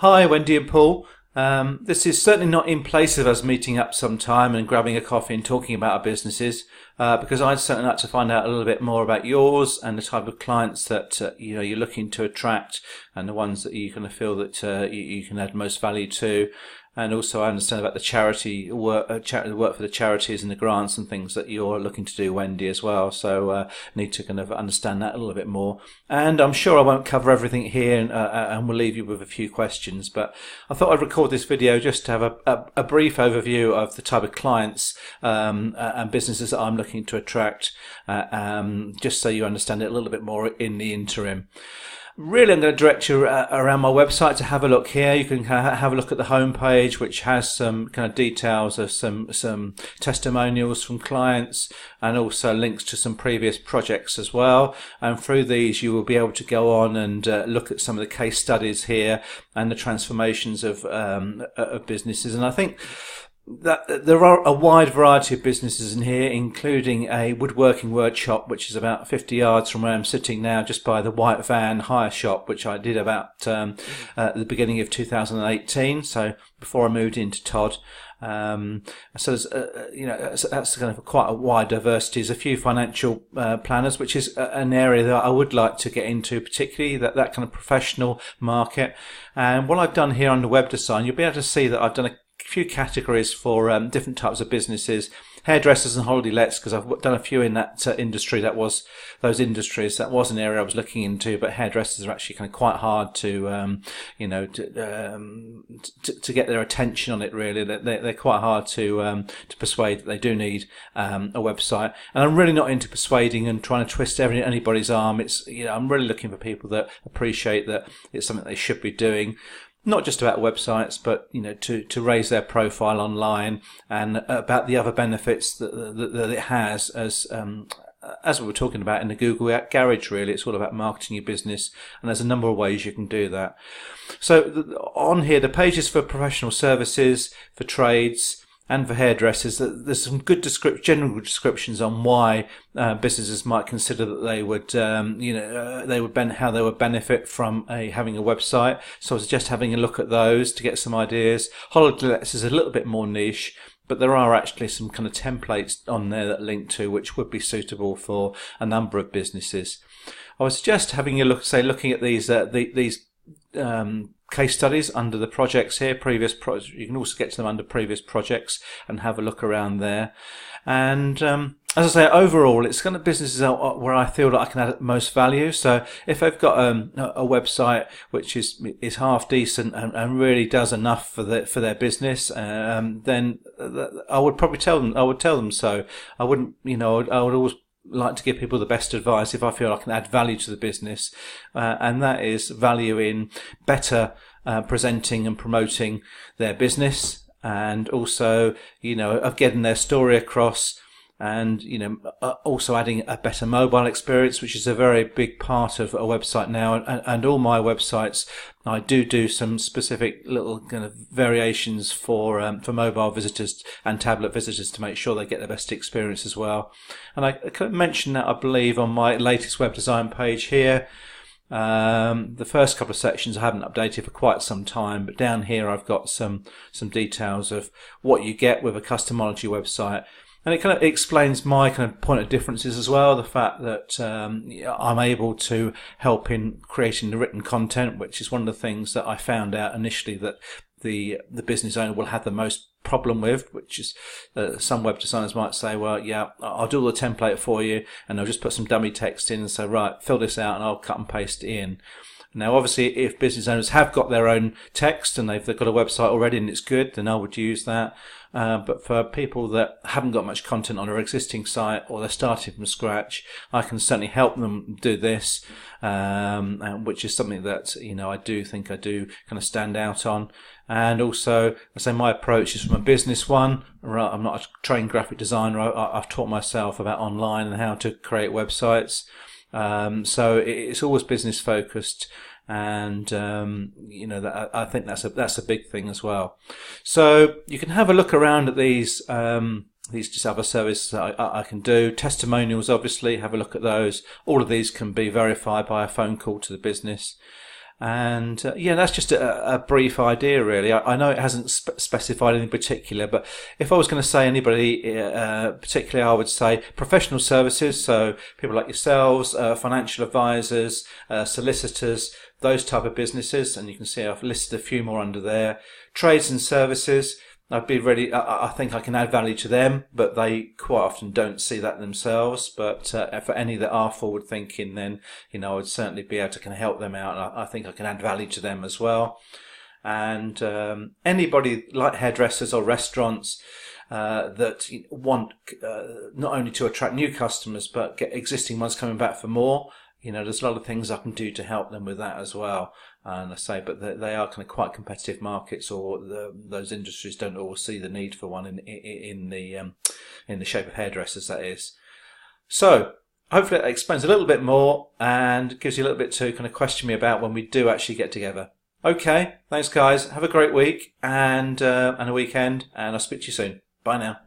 Hi, Wendy and Paul. This is certainly not in place of us meeting up sometime and grabbing a coffee and talking about our businesses, because I'd certainly like to find out a little bit more about yours and the type of clients that you're looking to attract, and the ones that you kind of feel that you can add most value to. And also, I understand about the charity work, work for the charities and the grants and things that you're looking to do, Wendy, as well. So need to kind of understand that a little bit more. And I'm sure I won't cover everything here, and we'll leave you with a few questions. But I thought I'd record this video just to have a brief overview of the type of clients and businesses that I'm looking to attract, just so you understand it a little bit more in the interim. Really, I'm going to direct you around my website to have a look here. You can have a look at the homepage, which has some kind of details of some testimonials from clients, and also links to some previous projects as well. And through these, you will be able to go on and look at some of the case studies here and the transformations of businesses. And I think that there are a wide variety of businesses in here, including a woodworking workshop, which is about 50 yards from where I'm sitting now, just by the White Van hire shop, which I did about at the beginning of 2018, so before I moved into Todd. So there's, that's kind of quite a wide diversity. There's a few financial planners, which is an area that I would like to get into, particularly that kind of professional market. And what I've done here on the web design, you'll be able to see that I've done a few categories for different types of businesses, hairdressers and holiday lets, because I've done a few in that industry. That was an area I was looking into, but hairdressers are actually kind of quite hard to get their attention on it. Really, they're quite hard to persuade that they do need a website. And I'm really not into persuading and trying to twist anybody's arm. I'm really looking for people that appreciate that it's something they should be doing. Not just about websites, but to raise their profile online, and about the other benefits that it has, as we were talking about in the Google Garage. Really, it's all about marketing your business, and there's a number of ways you can do that. So on here, the pages for professional services, for trades, and for hairdressers, there's some good general descriptions on why businesses might consider that they would, how they would benefit from having a website. So I was just having a look at those to get some ideas. Holiday lets is a little bit more niche, but there are actually some kind of templates on there that link to which would be suitable for a number of businesses. I was just having a look, looking at these case studies under the projects here, you can also get to them under previous projects and have a look around there. And as I say, overall, it's kind of businesses where I feel that I can add most value. So if they've got a website which is half decent and really does enough for their business, then I would probably tell them so. I wouldn't, I would always like to give people the best advice if I feel I can add value to the business, and that is value in better presenting and promoting their business, and also of getting their story across, and also adding a better mobile experience, which is a very big part of a website now. And all my websites, I do some specific little kind of variations for mobile visitors and tablet visitors to make sure they get the best experience as well. And I could mention that, I believe, on my latest web design page here. The first couple of sections I haven't updated for quite some time, but down here I've got some details of what you get with a customology website. And it kind of explains my kind of point of differences as well. The fact that I'm able to help in creating the written content, which is one of the things that I found out initially that the business owner will have the most problem with, which is some web designers might say, well, yeah, I'll do the template for you, and I'll just put some dummy text in and say, right, fill this out, and I'll cut and paste it in. Now, obviously, if business owners have got their own text and they've got a website already and it's good, then I would use that. But for people that haven't got much content on their existing site, or they're starting from scratch, I can certainly help them do this, which is something that I do think I do kind of stand out on. And also, I say my approach is from a business one. I'm not a trained graphic designer. I've taught myself about online and how to create websites. So it's always business focused, and I think that's a big thing as well. So you can have a look around at these just other services that I can do. Testimonials, obviously, have a look at those. All of these can be verified by a phone call to the business. And yeah, that's just a brief idea, really. I know it hasn't specified anything particular, but if I was going to say anybody particularly, I would say professional services, so people like yourselves, financial advisors, solicitors, those type of businesses, and you can see I've listed a few more under there. Trades and services, I'd be ready. I think I can add value to them, but they quite often don't see that themselves. But for any that are forward thinking, then I would certainly be able to kind of help them out. And I think I can add value to them as well. And anybody like hairdressers or restaurants that want not only to attract new customers but get existing ones coming back for more. There's a lot of things I can do to help them with that as well. And I say, but they are kind of quite competitive markets, or those industries don't always see the need for one in the shape of hairdressers, that is. So hopefully that explains a little bit more and gives you a little bit to kind of question me about when we do actually get together. Okay, thanks guys. Have a great week and a weekend, and I'll speak to you soon. Bye now.